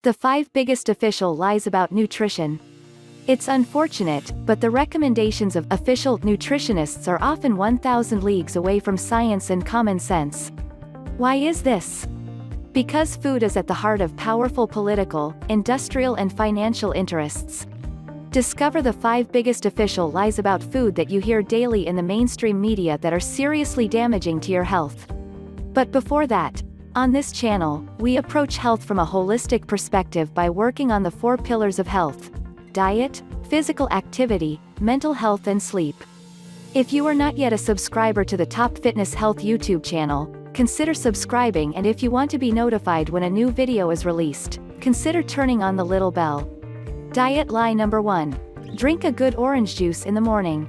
The 5 biggest official lies about nutrition. It's unfortunate, but the recommendations of official nutritionists are often 1,000 leagues away from science and common sense. Why is this? Because food is at the heart of powerful political, industrial and financial interests. Discover the 5 biggest official lies about food that you hear daily in the mainstream media that are seriously damaging to your health. But before that, on this channel, we approach health from a holistic perspective by working on the 4 pillars of health: diet, physical activity, mental health and sleep. If you are not yet a subscriber to the Top Fitness Health YouTube channel, consider subscribing, and if you want to be notified when a new video is released, consider turning on the little bell. Diet lie number 1. Drink a good orange juice in the morning.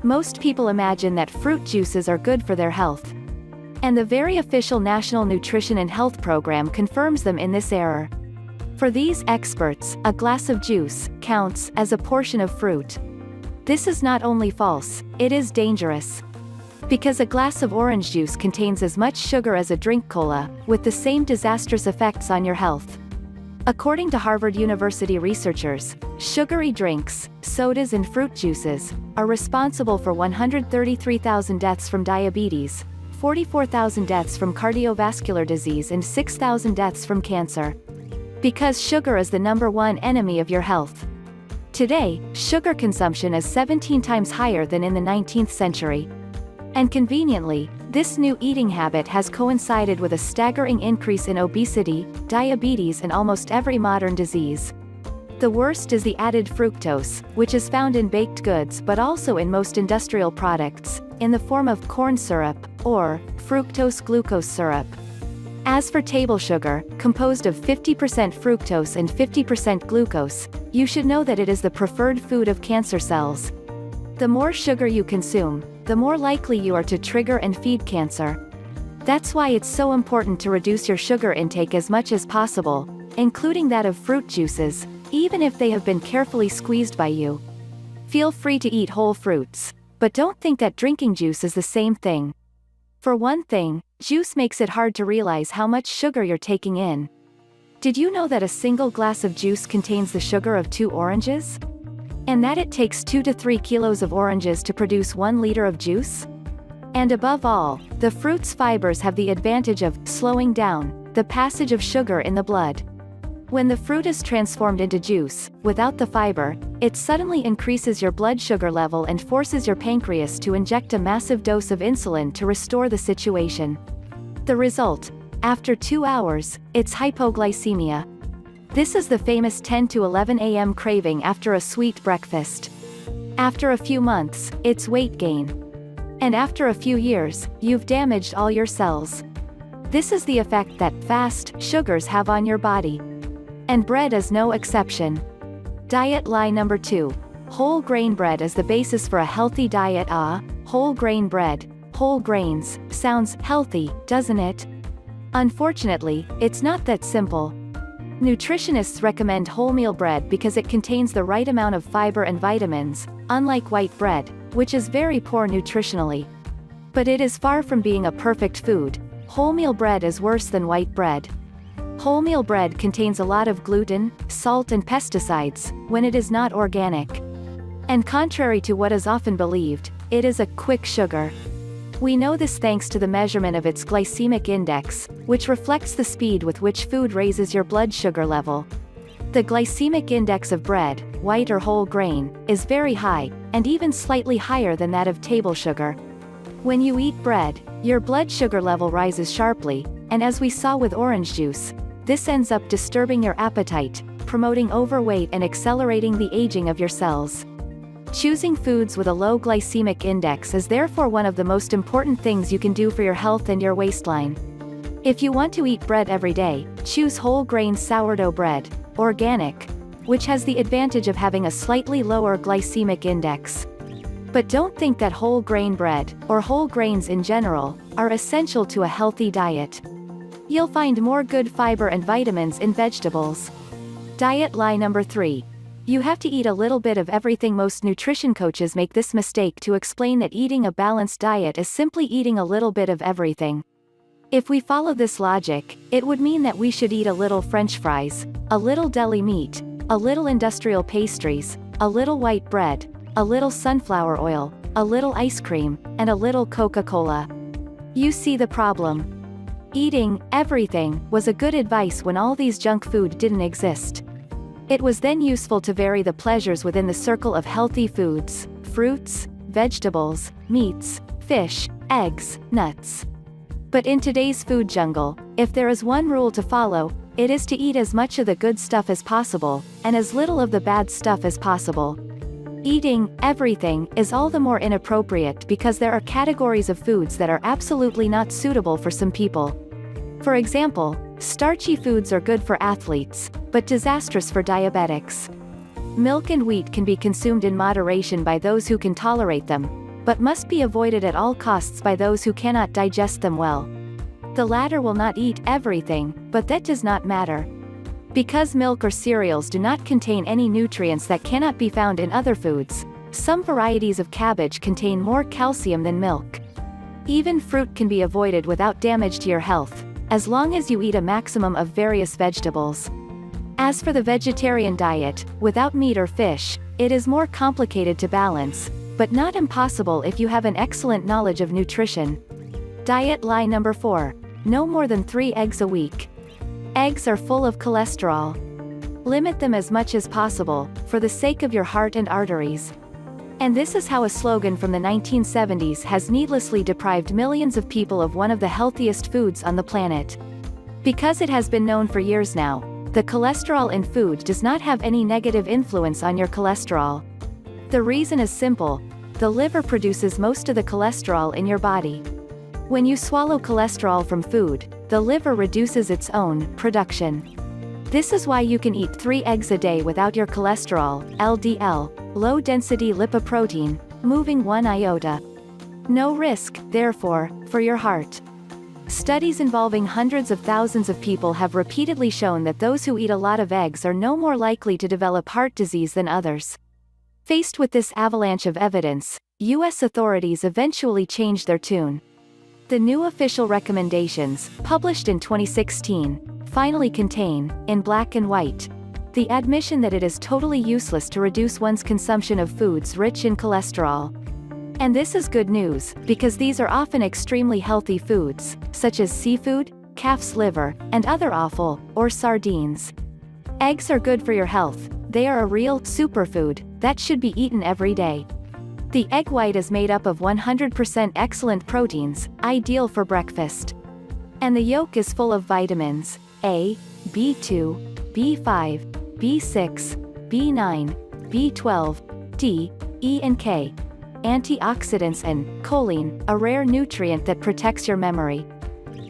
Most people imagine that fruit juices are good for their health. And the very official National Nutrition and Health Program confirms them in this error. For these experts, a glass of juice counts as a portion of fruit. This is not only false, it is dangerous. Because a glass of orange juice contains as much sugar as a drink cola, with the same disastrous effects on your health. According to Harvard University researchers, sugary drinks, sodas and fruit juices, are responsible for 133,000 deaths from diabetes, 44,000 deaths from cardiovascular disease and 6,000 deaths from cancer. Because sugar is the number 1 enemy of your health. Today, sugar consumption is 17 times higher than in the 19th century. And conveniently, this new eating habit has coincided with a staggering increase in obesity, diabetes and almost every modern disease. The worst is the added fructose, which is found in baked goods but also in most industrial products, in the form of corn syrup, or fructose-glucose syrup. As for table sugar, composed of 50% fructose and 50% glucose, you should know that it is the preferred food of cancer cells. The more sugar you consume, the more likely you are to trigger and feed cancer. That's why it's so important to reduce your sugar intake as much as possible, including that of fruit juices, even if they have been carefully squeezed by you. Feel free to eat whole fruits, but don't think that drinking juice is the same thing. For one thing, juice makes it hard to realize how much sugar you're taking in. Did you know that a single glass of juice contains the sugar of 2 oranges? And that it takes 2 to 3 kilos of oranges to produce 1 liter of juice? And above all, the fruit's fibers have the advantage of slowing down the passage of sugar in the blood. When the fruit is transformed into juice, without the fiber, it suddenly increases your blood sugar level and forces your pancreas to inject a massive dose of insulin to restore the situation. The result? After 2 hours, it's hypoglycemia. This is the famous 10 to 11 a.m. craving after a sweet breakfast. After a few months, it's weight gain. And after a few years, you've damaged all your cells. This is the effect that fast sugars have on your body. And bread is no exception. Diet lie number 2. Whole grain bread is the basis for a healthy diet. Whole grain bread, whole grains, sounds healthy, doesn't it? Unfortunately, it's not that simple. Nutritionists recommend wholemeal bread because it contains the right amount of fiber and vitamins, unlike white bread, which is very poor nutritionally. But it is far from being a perfect food. Wholemeal bread is worse than white bread. Wholemeal bread contains a lot of gluten, salt and pesticides, when it is not organic. And contrary to what is often believed, it is a quick sugar. We know this thanks to the measurement of its glycemic index, which reflects the speed with which food raises your blood sugar level. The glycemic index of bread, white or whole grain, is very high, and even slightly higher than that of table sugar. When you eat bread, your blood sugar level rises sharply, and as we saw with orange juice, this ends up disturbing your appetite, promoting overweight and accelerating the aging of your cells. Choosing foods with a low glycemic index is therefore one of the most important things you can do for your health and your waistline. If you want to eat bread every day, choose whole grain sourdough bread, organic, which has the advantage of having a slightly lower glycemic index. But don't think that whole grain bread, or whole grains in general, are essential to a healthy diet. You'll find more good fiber and vitamins in vegetables. Diet lie number 3. You have to eat a little bit of everything. Most nutrition coaches make this mistake to explain that eating a balanced diet is simply eating a little bit of everything. If we follow this logic, it would mean that we should eat a little French fries, a little deli meat, a little industrial pastries, a little white bread, a little sunflower oil, a little ice cream, and a little Coca-Cola. You see the problem. Eating everything was a good advice when all these junk food didn't exist. It was then useful to vary the pleasures within the circle of healthy foods, fruits, vegetables, meats, fish, eggs, nuts. But in today's food jungle, if there is one rule to follow, it is to eat as much of the good stuff as possible, and as little of the bad stuff as possible. Eating everything is all the more inappropriate because there are categories of foods that are absolutely not suitable for some people. For example, starchy foods are good for athletes, but disastrous for diabetics. Milk and wheat can be consumed in moderation by those who can tolerate them, but must be avoided at all costs by those who cannot digest them well. The latter will not eat everything, but that does not matter. Because milk or cereals do not contain any nutrients that cannot be found in other foods, some varieties of cabbage contain more calcium than milk. Even fruit can be avoided without damage to your health, as long as you eat a maximum of various vegetables. As for the vegetarian diet, without meat or fish, it is more complicated to balance, but not impossible if you have an excellent knowledge of nutrition. Diet lie number 4. No more than 3 eggs a week. Eggs are full of cholesterol. Limit them as much as possible, for the sake of your heart and arteries. And this is how a slogan from the 1970s has needlessly deprived millions of people of one of the healthiest foods on the planet. Because it has been known for years now, the cholesterol in food does not have any negative influence on your cholesterol. The reason is simple: the liver produces most of the cholesterol in your body. When you swallow cholesterol from food, the liver reduces its own production. This is why you can eat 3 eggs a day without your cholesterol, LDL, low-density lipoprotein, moving 1 iota. No risk, therefore, for your heart. Studies involving hundreds of thousands of people have repeatedly shown that those who eat a lot of eggs are no more likely to develop heart disease than others. Faced with this avalanche of evidence, U.S. authorities eventually changed their tune. The new official recommendations, published in 2016, finally contain, in black and white, the admission that it is totally useless to reduce one's consumption of foods rich in cholesterol. And this is good news, because these are often extremely healthy foods, such as seafood, calf's liver, and other offal, or sardines. Eggs are good for your health. They are a real superfood that should be eaten every day. The egg white is made up of 100% excellent proteins, ideal for breakfast. And the yolk is full of vitamins A, B2, B5, B6, B9, B12, D, E and K, antioxidants and choline, a rare nutrient that protects your memory.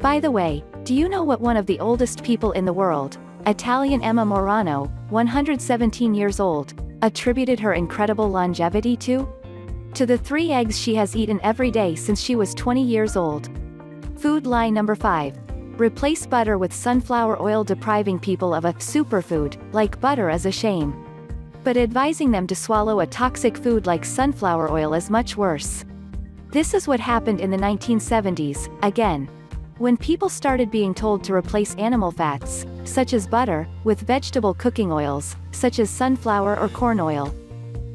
By the way, do you know what one of the oldest people in the world, Italian Emma Morano, 117 years old, attributed her incredible longevity to? To the 3 eggs she has eaten every day since she was 20 years old. Food lie number 5. Replace butter with sunflower oil. Depriving people of a superfood, like butter, is a shame. But advising them to swallow a toxic food like sunflower oil is much worse. This is what happened in the 1970s, again. When people started being told to replace animal fats, such as butter, with vegetable cooking oils, such as sunflower or corn oil.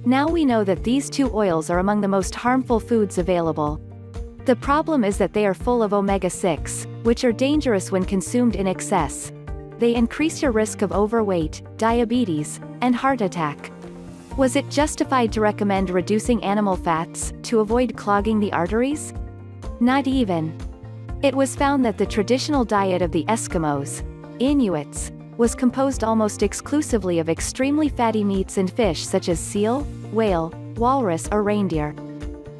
Now we know that these 2 oils are among the most harmful foods available. The problem is that they are full of omega-6, which are dangerous when consumed in excess. They increase your risk of overweight, diabetes, and heart attack. Was it justified to recommend reducing animal fats, to avoid clogging the arteries? Not even. It was found that the traditional diet of the Eskimos, Inuits, was composed almost exclusively of extremely fatty meats and fish such as seal, whale, walrus or reindeer.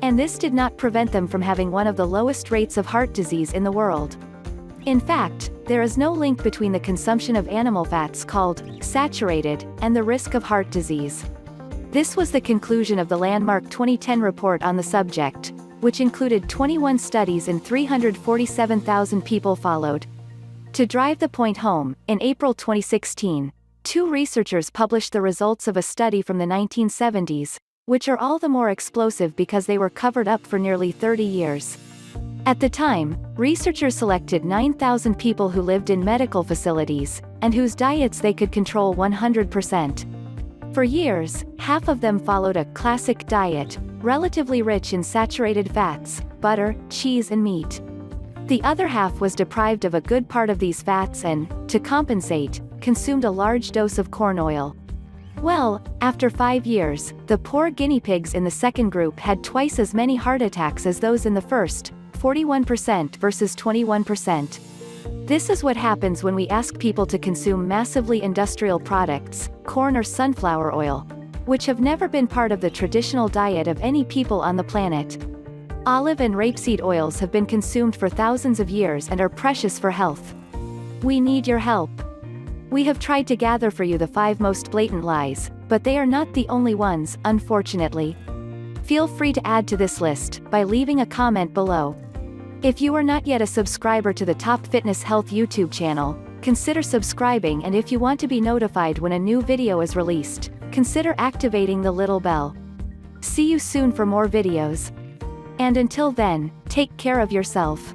And this did not prevent them from having one of the lowest rates of heart disease in the world. In fact, there is no link between the consumption of animal fats called saturated and the risk of heart disease. This was the conclusion of the landmark 2010 report on the subject, which included 21 studies and 347,000 people followed. To drive the point home, in April 2016, Two researchers published the results of a study from the 1970s, which are all the more explosive because they were covered up for nearly 30 years. At the time, researchers selected 9,000 people who lived in medical facilities, and whose diets they could control 100%. For years, half of them followed a classic diet, relatively rich in saturated fats, butter, cheese and meat. The other half was deprived of a good part of these fats and, to compensate, consumed a large dose of corn oil. Well, after 5 years, the poor guinea pigs in the second group had twice as many heart attacks as those in the first, 41% versus 21%. This is what happens when we ask people to consume massively industrial products, corn or sunflower oil, which have never been part of the traditional diet of any people on the planet. Olive and rapeseed oils have been consumed for thousands of years and are precious for health. We need your help. We have tried to gather for you the 5 most blatant lies, but they are not the only ones, unfortunately. Feel free to add to this list by leaving a comment below. If you are not yet a subscriber to the Top Fitness Health YouTube channel, consider subscribing, and if you want to be notified when a new video is released, consider activating the little bell. See you soon for more videos. And until then, take care of yourself.